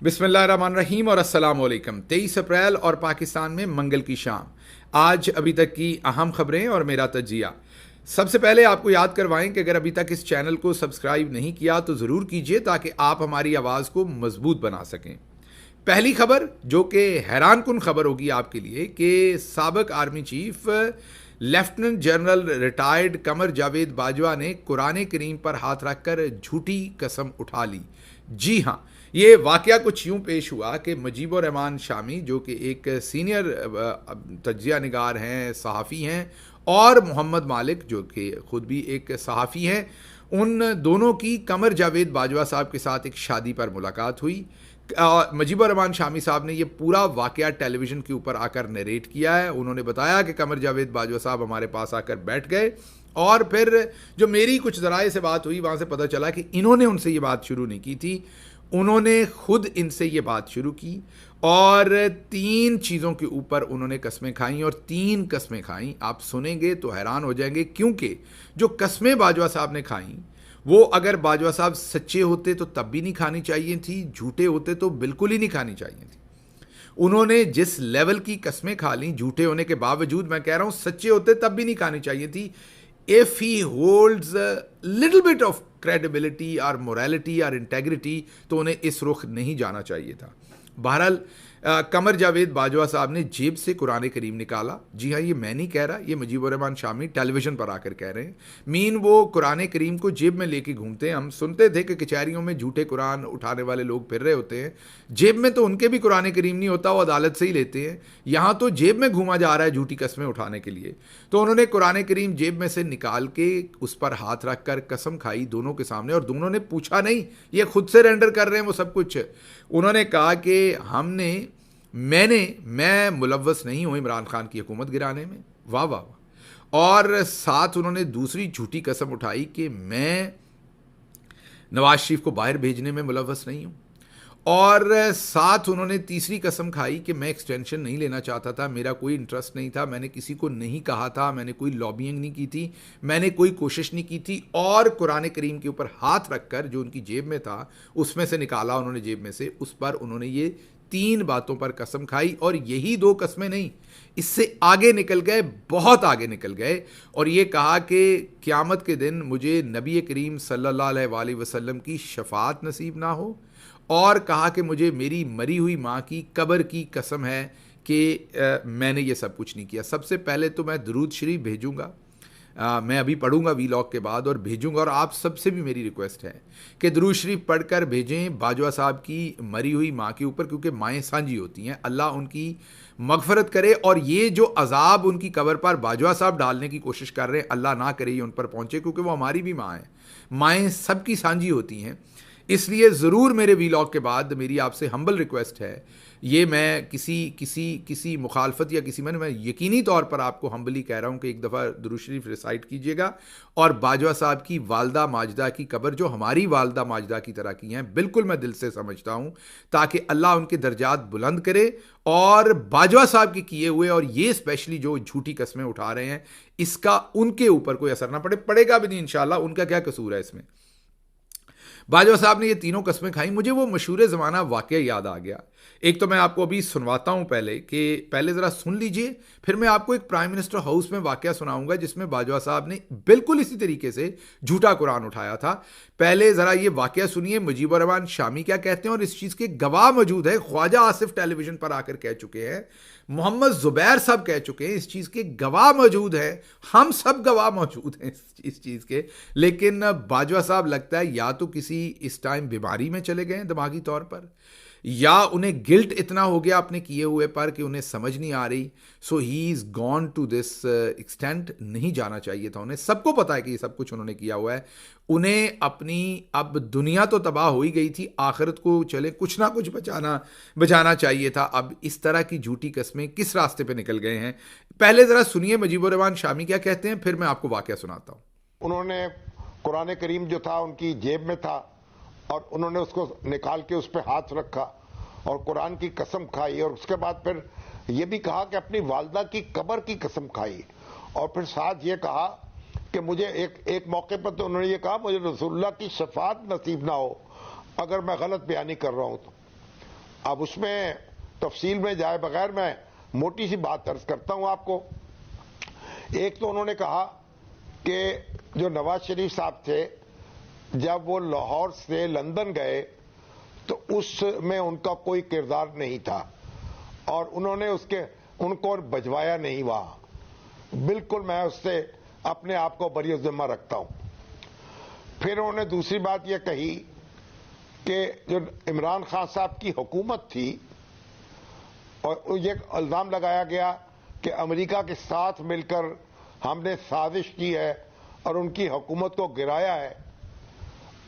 बिस्मिल्लाहिर्रहमानिर्रहीम और अस्सलाम वालेकुम। 23 अप्रैल और पाकिस्तान में मंगल की शाम। आज अभी तक की अहम खबरें और मेरा तजिया। सबसे पहले आपको याद करवाएं कि अगर अभी तक इस चैनल को सब्सक्राइब नहीं किया तो ज़रूर कीजिए ताकि आप हमारी आवाज़ को मजबूत बना सकें। पहली खबर जो कि हैरान कुन खबर होगी आपके लिए कि साबिक army chief lieutenant general retired Qamar Javed Bajwa ने कुरान करीम पर हाथ रखकर झूठी कसम उठा ली। जी हाँ, ये वाकया कुछ यूं पेश हुआ कि मुजीबुर रहमान शामी जो कि एक सीनियर तज्जिया निगार हैं, सहाफ़ी हैं, और मोहम्मद मालिक जो कि ख़ुद भी एक सहाफ़ी हैं, उन दोनों की कमर जावेद बाजवा साहब के साथ एक शादी पर मुलाकात हुई। मुजीबुर रहमान शामी साहब ने ये पूरा वाकया टेलीविज़न के ऊपर आकर नरेट किया है। उन्होंने बताया कि कमर जावेद बाजवा साहब हमारे पास आकर बैठ गए और फिर जो मेरी कुछ ज़राए से बात हुई वहाँ से पता चला कि इन्होंने उनसे ये बात शुरू नहीं की थी, उन्होंने खुद इनसे ये बात शुरू की और 3 चीज़ों के ऊपर उन्होंने कस्में खाई और 3 कस्में खाई। आप सुनेंगे तो हैरान हो जाएंगे क्योंकि जो कस्में बाजवा साहब ने खाई वो अगर बाजवा साहब सच्चे होते तो तब भी नहीं खानी चाहिए थी, झूठे होते तो बिल्कुल ही नहीं खानी चाहिए थी। उन्होंने जिस लेवल की कस्में खा ली झूठे होने के बावजूद, मैं कह रहा हूं सच्चे होते तब भी नहीं खानी चाहिए थी। If he holds little bit of credibility और मोरालिटी और इंटेग्रिटी तो उन्हें इस रुख नहीं जाना चाहिए था। बहरहाल कमर जावेद बाजवा साहब ने जेब से कुरान करीम निकाला। जी हाँ, ये मैं नहीं कह रहा, ये मुजीबुर रहमान शामी टेलीविज़न पर आकर कह रहे हैं। मीन वो कुरान करीम को जेब में लेके घूमते हैं। हम सुनते थे कि कचहरियों में झूठे कुरान उठाने वाले लोग फिर रहे होते हैं, जेब में तो उनके भी कुरान करीम नहीं होता, वो अदालत से ही लेते हैं। यहाँ तो जेब में घूमा जा रहा है झूठी कस्में उठाने के लिए। तो उन्होंने कुरान करीम जेब में से निकाल के उस पर हाथ रख कर कसम खाई दोनों के सामने, और दोनों ने पूछा नहीं, ये खुद से रेंडर कर रहे हैं वो सब कुछ। उन्होंने कहा कि मैं मुलव्वस नहीं हूं इमरान खान की हुकूमत गिराने में। वाह वाह वाह। और साथ उन्होंने दूसरी झूठी कसम उठाई कि मैं नवाज शरीफ को बाहर भेजने में मुलव्वस नहीं हूं। और साथ उन्होंने तीसरी कसम खाई कि मैं एक्सटेंशन नहीं लेना चाहता था, मेरा कोई इंटरेस्ट नहीं था, मैंने किसी को नहीं कहा था, मैंने कोई लॉबिंग नहीं की थी, मैंने कोई कोशिश नहीं की थी। और कुरान करीम के ऊपर हाथ रखकर जो उनकी जेब में था उसमें से निकाला उन्होंने जेब में से, उस पर उन्होंने ये 3 बातों पर कसम खाई। और यही 2 कस्में नहीं, इससे आगे निकल गए, बहुत आगे निकल गए, और ये कहा कि क़यामत के दिन मुझे नबी करीम सल्लल्लाहु अलैहि वसल्लम की शफाअत नसीब ना हो, और कहा कि मुझे मेरी मरी हुई माँ की कब्र की कसम है कि मैंने ये सब कुछ नहीं किया। सबसे पहले तो मैं दरूद शरीफ भेजूँगा, मैं अभी पढ़ूंगा वीलॉग के बाद और भेजूंगा, और आप सबसे भी मेरी रिक्वेस्ट है कि दरूद शरीफ पढ़कर भेजें बाजवा साहब की मरी हुई माँ के ऊपर, क्योंकि माएँ सांझी होती हैं, अल्लाह उनकी मगफरत करे। और ये जो अजाब उनकी कब्र पर बाजवा साहब डालने की कोशिश कर रहे हैं, अल्लाह ना करे ये उन पर पहुँचे, क्योंकि वो हमारी भी माँ हैं, माएँ सबकी सांझी होती हैं। इसलिए ज़रूर मेरे वीलॉग के बाद मेरी आपसे हम्बल रिक्वेस्ट है, ये मैं किसी मुखालफत या किसी मैं यकीनी तौर पर आपको हम्बली कह रहा हूँ कि एक दफ़ा दुरूद शरीफ रिसाइट कीजिएगा, और बाजवा साहब की वालदा माजदा की कब्र जो हमारी वालदा माजदा की तरह की हैं, बिल्कुल मैं दिल से समझता हूँ, ताकि अल्लाह उनके दर्जात बुलंद करे और बाजवा साहब के किए हुए और ये स्पेशली जो झूठी कस्में उठा रहे हैं इसका उनके ऊपर कोई असर ना पड़ेगा भी नहीं इंशाल्लाह। उनका क्या कसूर है इसमें। बाजवा साहब ने ये 3 कस्में खाई। मुझे वो मशहूर ज़माना वाक़या याद आ गया। एक तो मैं आपको अभी सुनवाता हूँ पहले ज़रा सुन लीजिए, फिर मैं आपको एक प्राइम मिनिस्टर हाउस में वाक़या सुनाऊंगा जिसमें बाजवा साहब ने बिल्कुल इसी तरीके से झूठा कुरान उठाया था। पहले ज़रा ये वाक़या सुनिए, मुजीबुर रहमान शामी क्या कहते हैं, और इस चीज़ के गवाह मौजूद है। ख्वाजा आसिफ टेलीविज़न पर आकर कह चुके हैं, मोहम्मद ज़ुबैर साहब कह चुके हैं, इस चीज़ के गवाह मौजूद हैं, हम सब गवाह मौजूद हैं इस चीज़ के। लेकिन बाजवा साहब लगता है या तो किसी इस टाइम बीमारी में चले गए हैं दिमागी तौर पर, या उन्हें गिल्ट इतना हो गया अपने किए हुए पर कि उन्हें समझ नहीं आ रही। So he is gone to this extent. नहीं जाना चाहिए था उन्हें, सबको पता है कि ये सब कुछ उन्होंने किया हुआ है। उन्हें अपनी, अब दुनिया तो तबाह हो ही गई थी, आखिरत को चले कुछ ना कुछ बचाना चाहिए था। अब इस तरह की झूठी कस्में किस रास्ते पे निकल गए हैं। पहले ज़रा सुनिए मुजीबुर रहमान शामी क्या कहते हैं, फिर मैं आपको वाक़या सुनाता हूँ। उन्होंने कुरान करीम जो था उनकी जेब में था और उन्होंने उसको निकाल के उस पर हाथ रखा और कुरान की कसम खाई, और उसके बाद फिर ये भी कहा कि अपनी वालदा की कब्र की कसम खाई, और फिर साथ ये कहा कि मुझे एक मौके पर तो उन्होंने ये कहा मुझे रसूलुल्लाह की शफाअत नसीब ना हो अगर मैं गलत बयानी कर रहा हूं तो। अब उसमें तफसील में जाए बगैर मैं मोटी सी बात अर्ज करता हूं आपको। एक तो उन्होंने कहा कि जो नवाज शरीफ साहब थे जब वो लाहौर से लंदन गए तो उसमें उनका कोई किरदार नहीं था और उन्होंने उनको बजवाया नहीं वहां। बिल्कुल मैं उससे अपने आप को बरी जिम्मा रखता हूं। फिर उन्होंने दूसरी बात यह कही कि जो इमरान खान साहब की हुकूमत थी और ये इल्जाम लगाया गया कि अमेरिका के साथ मिलकर हमने साजिश की है और उनकी हुकूमत को गिराया है,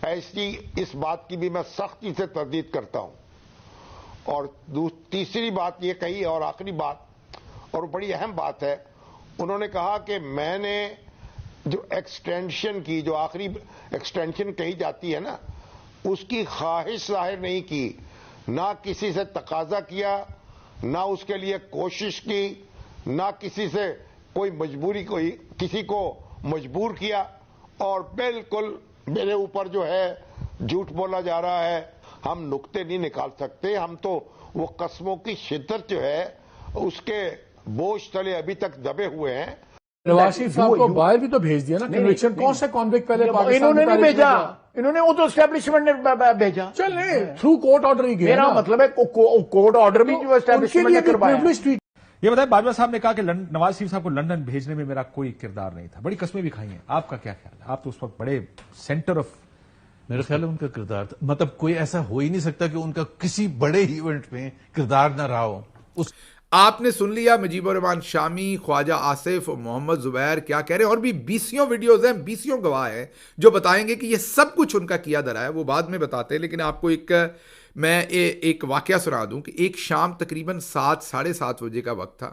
ऐसी इस बात की भी मैं सख्ती से तरदीद करता हूं। और तीसरी बात ये कही और आखिरी बात और बड़ी अहम बात है, उन्होंने कहा कि मैंने जो एक्सटेंशन की, जो आखिरी एक्सटेंशन कही जाती है ना, उसकी ख्वाहिश जाहिर नहीं की, ना किसी से तकाजा किया, ना उसके लिए कोशिश की, ना किसी से कोई मजबूरी, कोई किसी को मजबूर किया और बिल्कुल मेरे ऊपर जो है झूठ बोला जा रहा है। हम नुक्ते नहीं निकाल सकते, हम तो वो कस्मों की शिद्दत जो है उसके बोझ तले अभी तक दबे हुए हैं। नवाज शरीफ साहब को बाहर भी तो भेज दिया ना, कन्विक्शन कौन सा कॉन्विक्ट पहले पाकिस्तान इन्होंने नहीं भेजा, इन्होंने वो तो एस्टेब्लिशमेंट ने भेजा। चल नहीं, थ्रू कोर्ट ऑर्डर ही गया। मेरा मतलब है कोर्ट ऑर्डर भी जो एस्टेब्लिशमेंट ने करवाया। ये बताएं, बाजवा साहब ने कहा कि नवाज शरीफ साहब को लंदन भेजने में मेरा कोई किरदार नहीं था, बड़ी कस्में भी खाई हैं। आपका क्या ख्याल है? आप तो उस वक्त बड़े सेंटर ऑफ, मेरा ख्याल है उनका किरदार था। मतलब कोई ऐसा हो ही नहीं सकता कि उनका किसी बड़े इवेंट में किरदार ना रहा हो। आपने सुन लिया मुजीबुर रहमान शामी, ख्वाजा आसिफ और मोहम्मद जुबैर क्या कह रहे हैं, और भी बीसियों वीडियोज हैं, बीसियों गवाह हैं जो बताएंगे कि ये सब कुछ उनका किया धरा है। वो बाद में बताते हैं, लेकिन आपको मैं एक वाकया सुना दूं कि एक शाम तकरीबन 7, साढ़े 7 बजे का वक्त था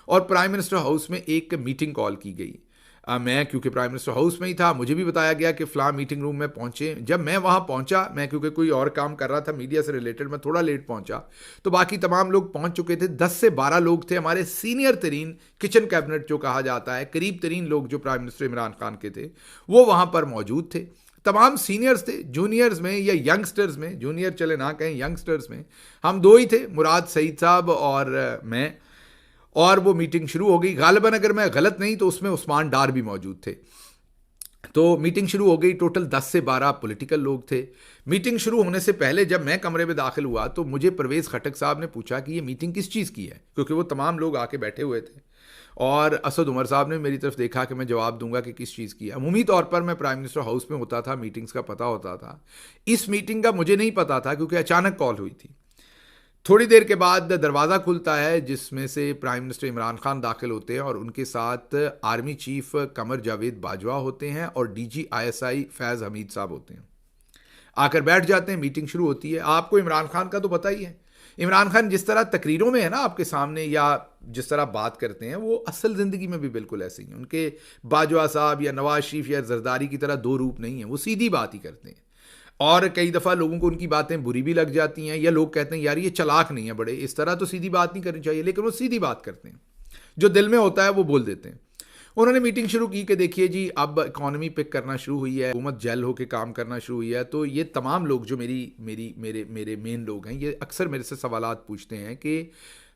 और प्राइम मिनिस्टर हाउस में एक मीटिंग कॉल की गई। मैं क्योंकि प्राइम मिनिस्टर हाउस में ही था, मुझे भी बताया गया कि फ़लाँ मीटिंग रूम में पहुंचे। जब मैं वहां पहुंचा, मैं क्योंकि कोई और काम कर रहा था मीडिया से रिलेटेड, मैं थोड़ा लेट पहुंचा, तो बाकी तमाम लोग पहुंच चुके थे। 10 से 12 लोग थे, हमारे सीनियर तरीन किचन कैबिनेट जो कहा जाता है, करीब तरीन लोग जो प्राइम मिनिस्टर इमरान खान के थे, वो वहां पर मौजूद थे। तमाम सीनियर्स थे, जूनियर्स में या यंगस्टर्स में, जूनियर चले ना कहें, यंगस्टर्स में हम दो ही थे, मुराद सईद साहब और मैं। और वो मीटिंग शुरू हो गई। गालिबन अगर मैं गलत नहीं तो उसमें उस्मान डार भी मौजूद थे। तो मीटिंग शुरू हो गई। टोटल 10 से 12 पॉलिटिकल लोग थे। मीटिंग शुरू होने से पहले जब मैं कमरे में दाखिल हुआ तो मुझे परवेज़ खटक साहब ने पूछा कि ये मीटिंग किस चीज़ की है, क्योंकि वो तमाम लोग आके बैठे हुए थे। और असद उमर साहब ने मेरी तरफ देखा कि मैं जवाब दूंगा कि किस चीज़ की है। अमूमी तौर पर मैं प्राइम मिनिस्टर हाउस में होता था, मीटिंग्स का पता होता था। इस मीटिंग का मुझे नहीं पता था क्योंकि अचानक कॉल हुई थी। थोड़ी देर के बाद दरवाज़ा खुलता है जिसमें से प्राइम मिनिस्टर इमरान खान दाखिल होते हैं और उनके साथ आर्मी चीफ कमर जावेद बाजवा होते हैं और DG ISI फैज़ हमीद साहब होते हैं। आकर बैठ जाते हैं, मीटिंग शुरू होती है। आपको इमरान खान का तो पता ही है, इमरान खान जिस तरह तकरीरों में है ना आपके सामने, या जिस तरह बात करते हैं, वो असल ज़िंदगी में भी बिल्कुल ऐसे ही हैं। उनके बाजवा साहब या नवाज शरीफ या जरदारी की तरह दो रूप नहीं है, वो सीधी बात ही करते हैं। और कई दफ़ा लोगों को उनकी बातें बुरी भी लग जाती हैं, या लोग कहते हैं यार ये चालाक नहीं है, बड़े इस तरह तो सीधी बात नहीं करनी चाहिए, लेकिन वो सीधी बात करते हैं, जो दिल में होता है वो बोल देते हैं। उन्होंने मीटिंग शुरू की कि देखिए जी, अब इकॉनमी पिक करना शुरू हुई है, हुकूमत जेल होकर काम करना शुरू हुई है। तो ये तमाम लोग जो मेरे मेन लोग हैं, ये अक्सर मेरे से सवालात पूछते हैं कि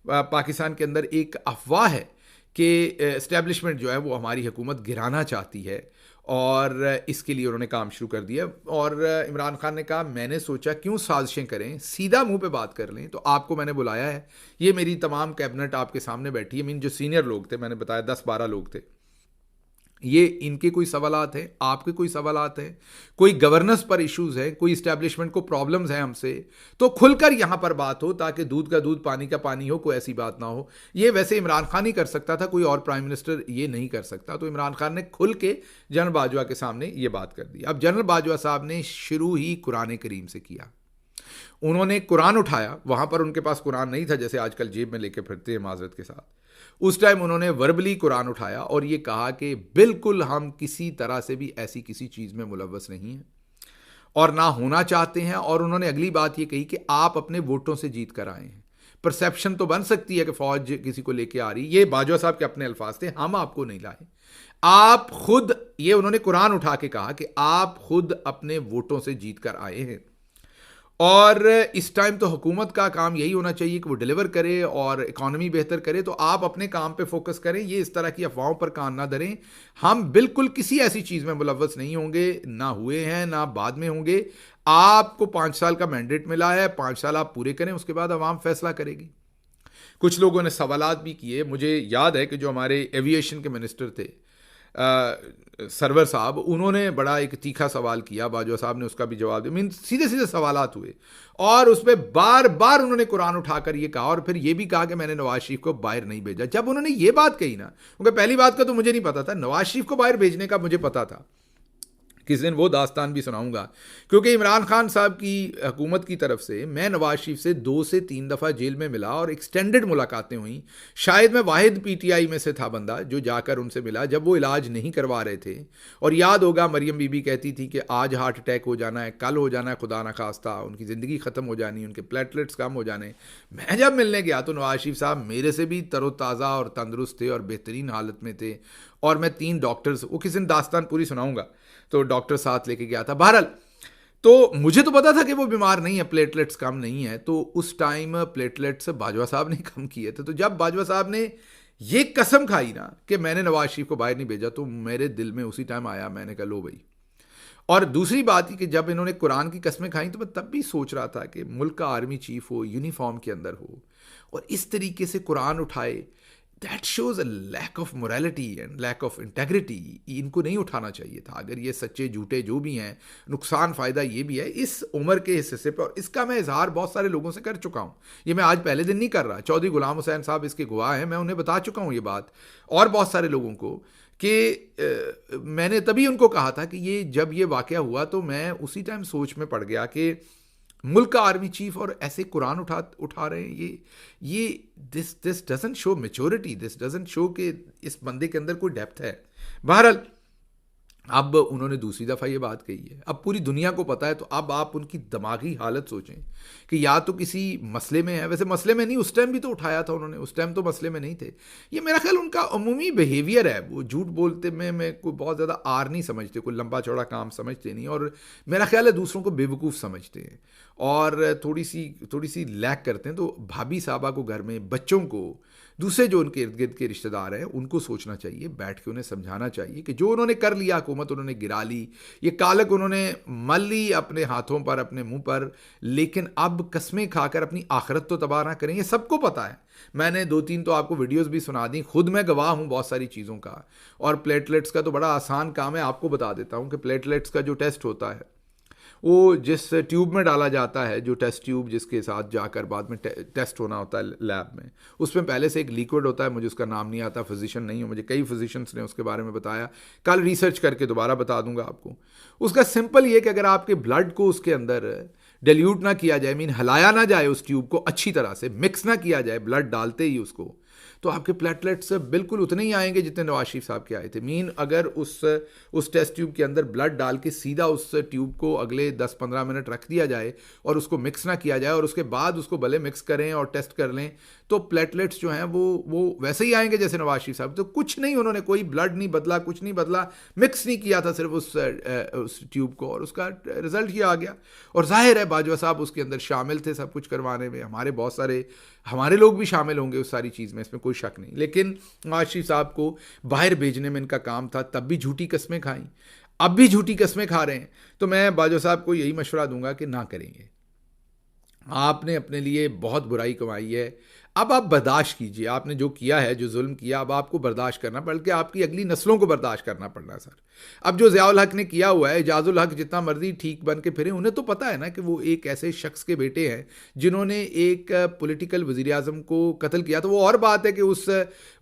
पाकिस्तान के अंदर एक अफवाह है कि इस्टेब्लिशमेंट जो है वो हमारी हुकूमत गिराना चाहती है, और इसके लिए उन्होंने काम शुरू कर दिया। और इमरान खान ने कहा मैंने सोचा क्यों साजिशें करें, सीधा मुंह पे बात कर लें। तो आपको मैंने बुलाया है, ये मेरी तमाम कैबिनेट आपके सामने बैठी है। मीन जो सीनियर लोग थे, मैंने बताया 10-12 लोग थे, ये इनके कोई सवालात हैं, आपके कोई सवालात हैं, कोई गवर्नेंस पर इश्यूज़ हैं, कोई इस्टेब्लिशमेंट को प्रॉब्लम्स हैं हमसे, तो खुलकर यहाँ पर बात हो, ताकि दूध का दूध पानी का पानी हो, कोई ऐसी बात ना हो। ये वैसे इमरान खान ही कर सकता था, कोई और प्राइम मिनिस्टर ये नहीं कर सकता। तो इमरान खान ने खुल के जनरल बाजवा के सामने ये बात कर दी। अब जनरल बाजवा साहब ने शुरू ही कुरान करीम से किया। उन्होंने कुरान उठाया, वहाँ पर उनके पास कुरान नहीं था जैसे आजकल जेब में लेके फिरते हैं माजरत के साथ। उस टाइम उन्होंने वर्बली कुरान उठाया और ये कहा कि बिल्कुल हम किसी तरह से भी ऐसी किसी चीज़ में मुलव्वस नहीं हैं और ना होना चाहते हैं। और उन्होंने अगली बात ये कही कि आप अपने वोटों से जीत कर आए हैं। परसेप्शन तो बन सकती है कि फौज किसी को लेके आ रही, ये बाजवा साहब के अपने अल्फाज थे, हम आपको नहीं लाए, आप खुद, ये उन्होंने कुरान उठा के कहा कि आप खुद अपने वोटों से जीत कर आए हैं। और इस टाइम तो हुकूमत का काम यही होना चाहिए कि वो डिलीवर करे और इकॉनमी बेहतर करे, तो आप अपने काम पे फोकस करें, ये इस तरह की अफवाहों पर कान ना धरें। हम बिल्कुल किसी ऐसी चीज़ में मुलव्वस नहीं होंगे, ना हुए हैं ना बाद में होंगे। आपको 5 साल का मैंडेट मिला है, 5 साल आप पूरे करें, उसके बाद अवाम फैसला करेगी। कुछ लोगों ने सवालात भी किए। मुझे याद है कि जो हमारे एविएशन के मिनिस्टर थे सरवर साहब, उन्होंने बड़ा एक तीखा सवाल किया, बाजवा साहब ने उसका भी जवाब दिया। मीन सीधे सीधे सवालात हुए और उस पर बार बार उन्होंने कुरान उठाकर ये कहा और फिर ये भी कहा कि मैंने नवाज शरीफ को बाहर नहीं भेजा। जब उन्होंने ये बात कही ना, क्योंकि पहली बात का तो मुझे नहीं पता था, नवाज शरीफ को बाहर भेजने का मुझे पता था। किस दिन वो दास्तान भी सुनाऊंगा, क्योंकि इमरान खान साहब की हुकूमत की तरफ से मैं नवाज शरीफ से 2 से 3 दफ़ा जेल में मिला और एक्सटेंडेड मुलाकातें हुई। शायद मैं वाहिद पीटीआई में से था बंदा जो जाकर उनसे मिला जब वो इलाज नहीं करवा रहे थे। और याद होगा मरियम बीबी कहती थी कि आज हार्ट अटैक हो जाना है, कल हो जाना है, खुदा न खास्ता उनकी ज़िंदगी ख़त्म हो जानी, उनके प्लेटलेट्स कम हो जाने। मैं जब मिलने गया तो नवाज शरीफ साहब मेरे से भी तरोताज़ा और तंदुरुस्त थे और बेहतरीन हालत में थे। और मैं 3 डॉक्टर्स, वो किसी दिन दास्तान पूरी सुनाऊंगा, तो डॉक्टर साथ लेके गया था। बहरहाल तो मुझे तो पता था कि वो बीमार नहीं है, प्लेटलेट्स कम नहीं है। तो उस टाइम प्लेटलेट्स बाजवा साहब ने कम किए थे। तो जब बाजवा साहब ने ये कसम खाई ना कि मैंने नवाज शरीफ को बाहर नहीं भेजा, तो मेरे दिल में उसी टाइम आया, मैंने कहा लो भाई। और दूसरी बात ही कि जब इन्होंने कुरान की कस्में खाई तो मैं तब भी सोच रहा था कि मुल्क का आर्मी चीफ हो, यूनिफॉर्म के अंदर हो और इस तरीके से कुरान उठाए, that shows a lack of morality and lack of integrity. इनको नहीं उठाना चाहिए था। अगर ये सच्चे झूठे जो भी हैं, नुकसान फ़ायदा ये भी है इस उम्र के हिस्से पे, और इसका मैं इजहार बहुत सारे लोगों से कर चुका हूँ। ये मैं आज पहले दिन नहीं कर रहा। चौधरी गुलाम हुसैन साहब इसके गवाह हैं, मैं उन्हें बता चुका हूँ ये बात, और बहुत सारे लोगों को कि मैंने तभी उनको कहा था कि ये जब ये वाक़या हुआ तो मैं उसी टाइम सोच में पड़ गया कि मुल्क का आर्मी चीफ और ऐसे कुरान उठा रहे हैं। ये this doesn't show maturity, this doesn't show कि इस बंदे के अंदर कोई डेप्थ है। बहरहाल अब उन्होंने दूसरी दफ़ा ये बात कही है, अब पूरी दुनिया को पता है। तो अब आप उनकी दिमागी हालत सोचें कि या तो किसी मसले में है, वैसे मसले में नहीं, उस टाइम भी तो उठाया था उन्होंने, उस टाइम तो मसले में नहीं थे। ये मेरा ख्याल उनका अमूमी बिहेवियर है, वो झूठ बोलते में मैं कोई बहुत ज़्यादा आर नहीं समझते, कोई लंबा चौड़ा काम समझते नहीं, और मेरा ख्याल है दूसरों को बेवकूफ़ समझते हैं और थोड़ी सी लैक करते हैं। तो भाभी साहबा को घर में, बच्चों को, दूसरे जो उनके इर्द गिर्द के रिश्तेदार हैं उनको सोचना चाहिए, बैठ के उन्हें समझाना चाहिए कि जो उन्होंने कर लिया, हुकूमत उन्होंने गिरा ली, ये कालक उन्होंने मल ली अपने हाथों पर, अपने मुंह पर, लेकिन अब कस्में खाकर अपनी आखिरत तो तबाह ना करें। ये सबको पता है। मैंने 2-3 तो आपको वीडियोस भी सुना दी, खुद मैं गवाह हूँ बहुत सारी चीज़ों का। और प्लेटलेट्स का तो बड़ा आसान काम है, आपको बता देता हूँ कि प्लेटलेट्स का जो टेस्ट होता है वो जिस ट्यूब में डाला जाता है, जो टेस्ट ट्यूब जिसके साथ जाकर बाद में टेस्ट होना होता है लैब में, उसमें पहले से एक लिक्विड होता है, मुझे उसका नाम नहीं आता, फिजिशियन नहीं हूँ, मुझे कई फिजिशियंस ने उसके बारे में बताया, कल रिसर्च करके दोबारा बता दूंगा आपको। उसका सिंपल ये कि अगर आपके ब्लड को उसके अंदर डिल्यूट ना किया जाए, मीन हिलाया ना जाए, उस ट्यूब को अच्छी तरह से मिक्स ना किया जाए ब्लड डालते ही उसको, तो आपके प्लेटलेट्स बिल्कुल उतने ही आएंगे जितने नवाज शरीफ साहब के आए थे। मीन अगर उस टेस्ट ट्यूब के अंदर ब्लड डाल के सीधा उस ट्यूब को अगले 10-15 मिनट रख दिया जाए और उसको मिक्स ना किया जाए और उसके बाद उसको भले मिक्स करें और टेस्ट कर लें, तो प्लेटलेट्स जो हैं वो वैसे ही आएंगे जैसे नवाज शरीफ साहब। तो कुछ नहीं, उन्होंने कोई ब्लड नहीं बदला, कुछ नहीं बदला, मिक्स नहीं किया था सिर्फ उस ट्यूब को, और उसका रिजल्ट ही आ गया। और जाहिर है बाजवा साहब उसके अंदर शामिल थे सब कुछ करवाने में, हमारे लोग भी शामिल होंगे उस सारी चीज़ में, इसमें कोई शक नहीं। लेकिन नवाज शरीफ साहब को बाहर भेजने में इनका काम था, तब भी झूठी कस्में खाई, अब भी झूठी कस्में खा रहे हैं। तो मैं बाजवा साहब को यही मशवरा दूंगा कि ना करेंगे। आपने अपने लिए बहुत बुराई कमाई है, अब आप बर्दाश्त कीजिए। आपने जो किया है, जो जुल्म किया, अब आपको बर्दाश्त करना, बल्कि आपकी अगली नस्लों को बर्दाश्त करना पड़ना है सर। अब जो ज़ियाउल हक ने किया हुआ है, एजाजुल हक जितना मर्जी ठीक बन के फिरे, उन्हें तो पता है ना कि वो एक ऐसे शख्स के बेटे हैं जिन्होंने एक पॉलिटिकल वज़ीर आज़म को कत्ल किया। तो वो और बात है कि उस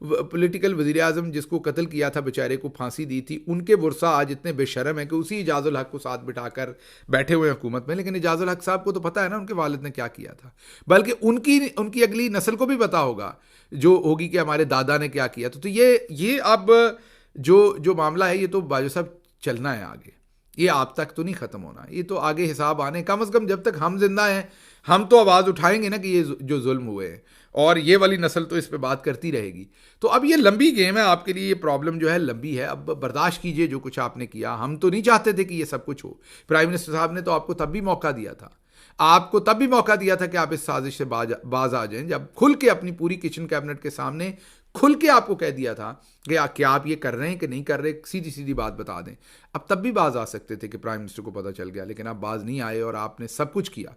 पॉलिटिकल वज़ीर आज़म जिसको कत्ल किया था बेचारे को फांसी दी थी, उनके वर्सा आज इतने बेशर्म है कि उसी एजाजुल हक को साथ बिठाकर बैठे हुए हुकूमत में। लेकिन एजाजुल हक साहब को तो पता है ना उनके वालिद ने क्या किया था, बल्कि उनकी अगली नस्ल को भी पता होगा जो होगी कि हमारे दादा ने क्या किया। तो ये अब जो मामला है, ये तो बाजवा साहब चलना है आगे, ये आप तक तो नहीं ख़त्म होना, ये तो आगे हिसाब आने, कम से कम जब तक हम जिंदा हैं हम तो आवाज़ उठाएंगे ना कि ये जो जुल्म हुए हैं, और ये वाली नस्ल तो इस पे बात करती रहेगी। तो अब ये लंबी गेम है आपके लिए, ये प्रॉब्लम जो है लंबी है। अब बर्दाश्त कीजिए जो कुछ आपने किया। हम तो नहीं चाहते थे कि ये सब कुछ हो, प्राइम मिनिस्टर साहब ने तो आपको तब भी मौका दिया था, आपको तब भी मौका दिया था कि आप इस साजिश से बाज आ जाएं, जब खुल के अपनी पूरी किचन कैबिनेट के सामने खुल के आपको कह दिया था कि क्या आप ये कर रहे हैं कि नहीं कर रहे, सीधी सीधी बात बता दें। अब तब भी बाज आ सकते थे कि प्राइम मिनिस्टर को पता चल गया, लेकिन आप बाज नहीं आए और आपने सब कुछ किया।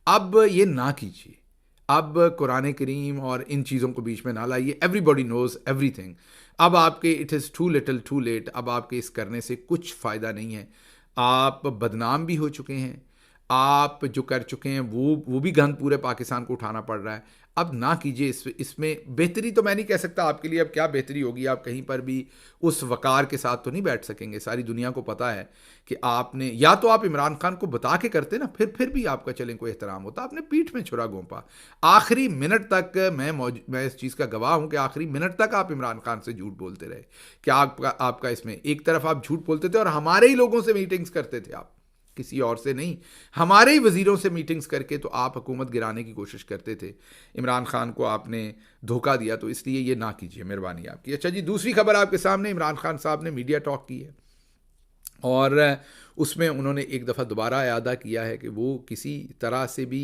अब ये ना कीजिए, अब कुरान करीम और इन चीज़ों को बीच में ना लाइए। Everybody knows everything. अब आपके it is too little too late. अब आपके इस करने से कुछ फ़ायदा नहीं है। आप बदनाम भी हो चुके हैं, आप जो कर चुके हैं वो भी गंद पूरे पाकिस्तान को उठाना पड़ रहा है। अब ना कीजिए। इसमें बेहतरी तो मैं नहीं कह सकता आपके लिए, अब क्या बेहतरी होगी। आप कहीं पर भी उस वकार के साथ तो नहीं बैठ सकेंगे। सारी दुनिया को पता है कि आपने, या तो आप इमरान खान को बता के करते ना, फिर भी आपका चलें कोई एहतराम होता। आपने पीठ में छुरा घोंपा। आखिरी मिनट तक मैं इस चीज़ का गवाह हूं कि आखिरी मिनट तक आप इमरान खान से झूठ बोलते रहे कि आपका इसमें एक तरफ आप झूठ बोलते थे और हमारे ही लोगों से मीटिंग्स करते थे आप, किसी और से नहीं, हमारे ही वजीरों से मीटिंग्स करके तो आप हुकूमत गिराने की कोशिश करते थे। इमरान खान को आपने धोखा दिया, तो इसलिए ये ना कीजिए, मेहरबानी आपकी। अच्छा जी, दूसरी खबर आपके सामने, इमरान खान साहब ने मीडिया टॉक की है और उसमें उन्होंने एक दफ़ा दोबारा यादा किया है कि वो किसी तरह से भी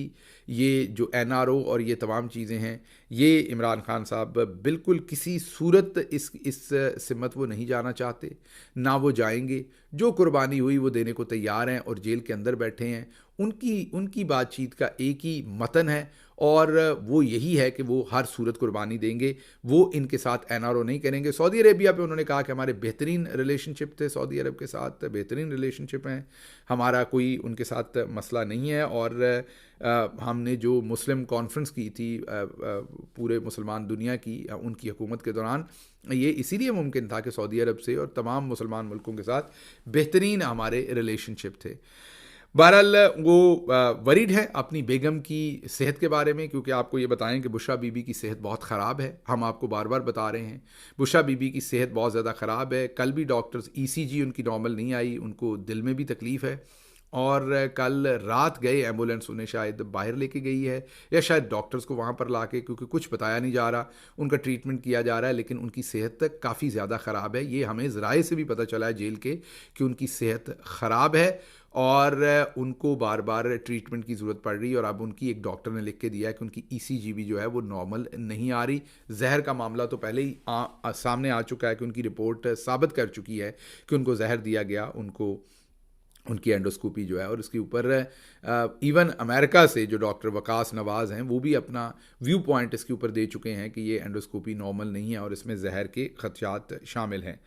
ये जो NRO और ये तमाम चीज़ें हैं, ये इमरान खान साहब बिल्कुल किसी सूरत इस सिमत वो नहीं जाना चाहते, ना वो जाएंगे। जो कुर्बानी हुई वो देने को तैयार हैं और जेल के अंदर बैठे हैं। उनकी बातचीत का एक ही मतन है और वो यही है कि वो हर सूरत कुर्बानी देंगे। वो इनके साथ NRO नहीं करेंगे। सऊदी अरेबिया पे उन्होंने कहा कि हमारे बेहतरीन रिलेशनशिप थे, सऊदी अरब के साथ बेहतरीन रिलेशनशिप हैं, हमारा कोई उनके साथ मसला नहीं है। और हमने जो मुस्लिम कॉन्फ्रेंस की थी पूरे मुसलमान दुनिया की उनकी हुकूमत के दौरान, ये इसीलिए मुमकिन था कि सऊदी अरब से और तमाम मुसलमान मुल्कों के साथ बेहतरीन हमारे रिलेशनशिप थे। बहरहाल वो वरीड है अपनी बेगम की सेहत के बारे में, क्योंकि आपको ये बताएं कि बुशरा बीबी की सेहत बहुत ख़राब है। हम आपको बार बार बता रहे हैं बुशरा बीबी की सेहत बहुत ज़्यादा ख़राब है। कल भी डॉक्टर्स ECG उनकी नॉर्मल नहीं आई, उनको दिल में भी तकलीफ़ है और कल रात गए एम्बुलेंस उन्हें शायद बाहर लेके गई है या शायद डॉक्टर्स को वहाँ पर लाके, क्योंकि कुछ बताया नहीं जा रहा, उनका ट्रीटमेंट किया जा रहा है, लेकिन उनकी सेहत काफ़ी ज़्यादा ख़राब है। ये हमें ज़राए से भी पता चला है जेल के कि उनकी सेहत ख़राब है और उनको बार बार ट्रीटमेंट की ज़रूरत पड़ रही है। और अब उनकी एक डॉक्टर ने लिख के दिया है कि उनकी ECG भी जो है वो नॉर्मल नहीं आ रही। जहर का मामला तो पहले ही सामने आ चुका है कि उनकी रिपोर्ट साबित कर चुकी है कि उनको जहर दिया गया, उनको उनकी एंडोस्कोपी जो है। और इसके ऊपर इवन अमेरिका से जो डॉक्टर वकास नवाज़ हैं वो भी अपना व्यू पॉइंट इसके ऊपर दे चुके हैं कि ये एंडोस्कोपी नॉर्मल नहीं है और इसमें जहर के खदशात शामिल हैं।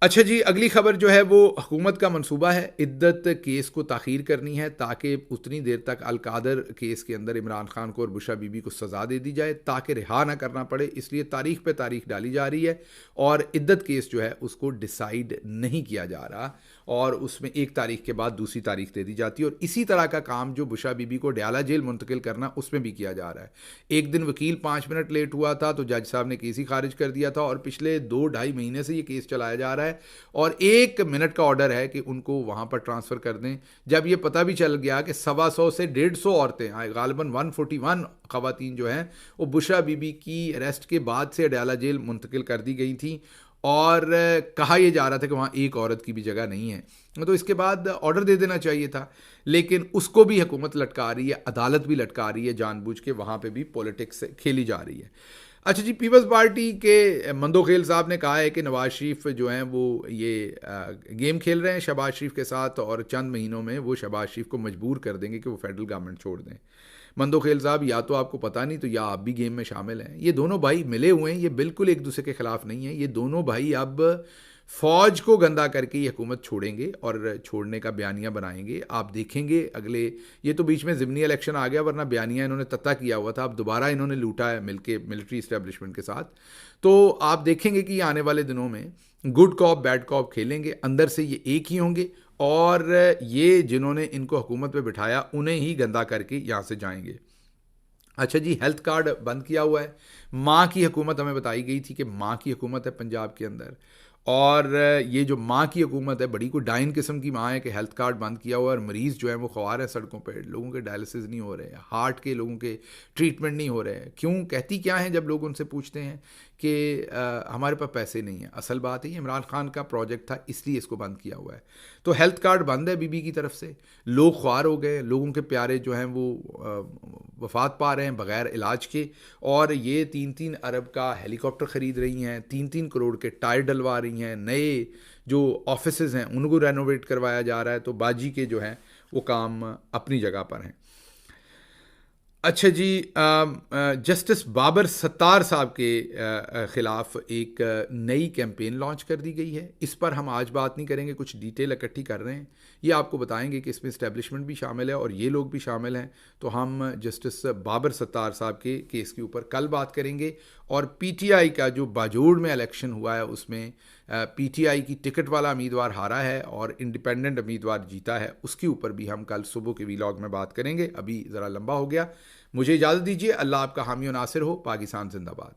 अच्छा जी, अगली खबर जो है वो हुकूमत का मंसूबा है इद्दत केस को ताख़ीर करनी है ताकि उतनी देर तक अल-कादर केस के अंदर इमरान खान को और बुशरा बीबी को सज़ा दे दी जाए ताकि रिहा ना करना पड़े। इसलिए तारीख पे तारीख डाली जा रही है और इद्दत केस जो है उसको डिसाइड नहीं किया जा रहा और उसमें एक तारीख के बाद दूसरी तारीख दे दी जाती है। और इसी तरह का काम जो बुशरा बीबी को डयाला जेल मुंतकिल करना उसमें भी किया जा रहा है। एक दिन वकील 5 मिनट लेट हुआ था तो जज साहब ने केस ही खारिज कर दिया था और पिछले 2-2.5 महीने से ये केस चलाया जा रहा है और 1 मिनट का ऑर्डर है कि उनको वहाँ पर ट्रांसफ़र कर दें। जब ये पता भी चल गया कि 125 से 150 औरतें, गालिबन 141 ख़वातीन जो हैं वो बुशरा बीबी की अरेस्ट के बाद से डयाला जेल मुंतकिल कर दी गई थी और कहा यह जा रहा था कि वहाँ एक औरत की भी जगह नहीं है, तो इसके बाद ऑर्डर दे देना चाहिए था। लेकिन उसको भी हुकूमत लटका रही है, अदालत भी लटका रही है, जानबूझ के वहाँ पे भी पॉलिटिक्स खेली जा रही है। अच्छा जी, पीपल्स पार्टी के मंदोखेल साहब ने कहा है कि नवाज शरीफ जो हैं वो ये गेम खेल रहे हैं शहबाज शरीफ के साथ और चंद महीनों में वो शहबाज शरीफ को मजबूर कर देंगे कि वो फेडरल गवर्नमेंट छोड़ दें। मंदोखेल साहब, या तो आपको पता नहीं तो या आप भी गेम में शामिल हैं। ये दोनों भाई मिले हुए हैं, ये बिल्कुल एक दूसरे के खिलाफ नहीं है। ये दोनों भाई अब फ़ौज को गंदा करके ये हुकूमत छोड़ेंगे और छोड़ने का बयानिया बनाएंगे। आप देखेंगे अगले, ये तो बीच में ज़िमनी इलेक्शन आ गया, वरना बयानिया इन्होंने तत्ता किया हुआ था। अब दोबारा इन्होंने लूटा है मिलके मिलिट्री इस्टेब्लिशमेंट के साथ। तो आप देखेंगे कि आने वाले दिनों में गुड कॉप बैड कॉप खेलेंगे, अंदर से ये एक ही होंगे और ये जिन्होंने इनको हुकूमत पे बिठाया उन्हें ही गंदा करके यहाँ से जाएंगे। अच्छा जी, हेल्थ कार्ड बंद किया हुआ है। माँ की हुकूमत हमें बताई गई थी कि माँ की हुकूमत है पंजाब के अंदर और ये जो माँ की हुकूमत है बड़ी कोई डाइन किस्म की माँ है कि हेल्थ कार्ड बंद किया हुआ है और मरीज़ जो है वो ख्वार है सड़कों पर, लोगों के डायलिसिस नहीं हो रहे हैं, हार्ट के लोगों के ट्रीटमेंट नहीं हो रहे हैं। क्यों, कहती क्या हैं जब लोग उनसे पूछते हैं कि हमारे पास पैसे नहीं हैं। असल बात है ये इमरान खान का प्रोजेक्ट था, इसलिए इसको बंद किया हुआ है। तो हेल्थ कार्ड बंद है बीबी की तरफ से, लोग ख्वार हो गए, लोगों के प्यारे जो हैं वो वफात पा रहे हैं बग़ैर इलाज के, और ये 3-3 अरब का हेलीकॉप्टर ख़रीद रही हैं, 3-3 करोड़ के टायर डलवा रही हैं, नए जो ऑफिसेज़ हैं उनको रेनोवेट करवाया जा रहा है। तो बाजी के जो हैं वो काम अपनी जगह पर हैं। अच्छा जी, जस्टिस बाबर सत्तार साहब के ख़िलाफ़ एक नई कैंपेन लॉन्च कर दी गई है। इस पर हम आज बात नहीं करेंगे, कुछ डिटेल इकट्ठी कर रहे हैं, ये आपको बताएंगे कि इसमें इस्टेब्लिशमेंट भी शामिल है और ये लोग भी शामिल हैं। तो हम जस्टिस बाबर सत्तार साहब के केस के ऊपर कल बात करेंगे। और पीटीआई का जो बाजोड़ में इलेक्शन हुआ है उसमें पीटीआई की टिकट वाला उम्मीदवार हारा है और इंडिपेंडेंट उम्मीदवार जीता है, उसके ऊपर भी हम कल सुबह के वीलॉग में बात करेंगे। अभी ज़रा लंबा हो गया, मुझे इजाज़त दीजिए। अल्लाह आपका हामी और नासिर हो। पाकिस्तान जिंदाबाद।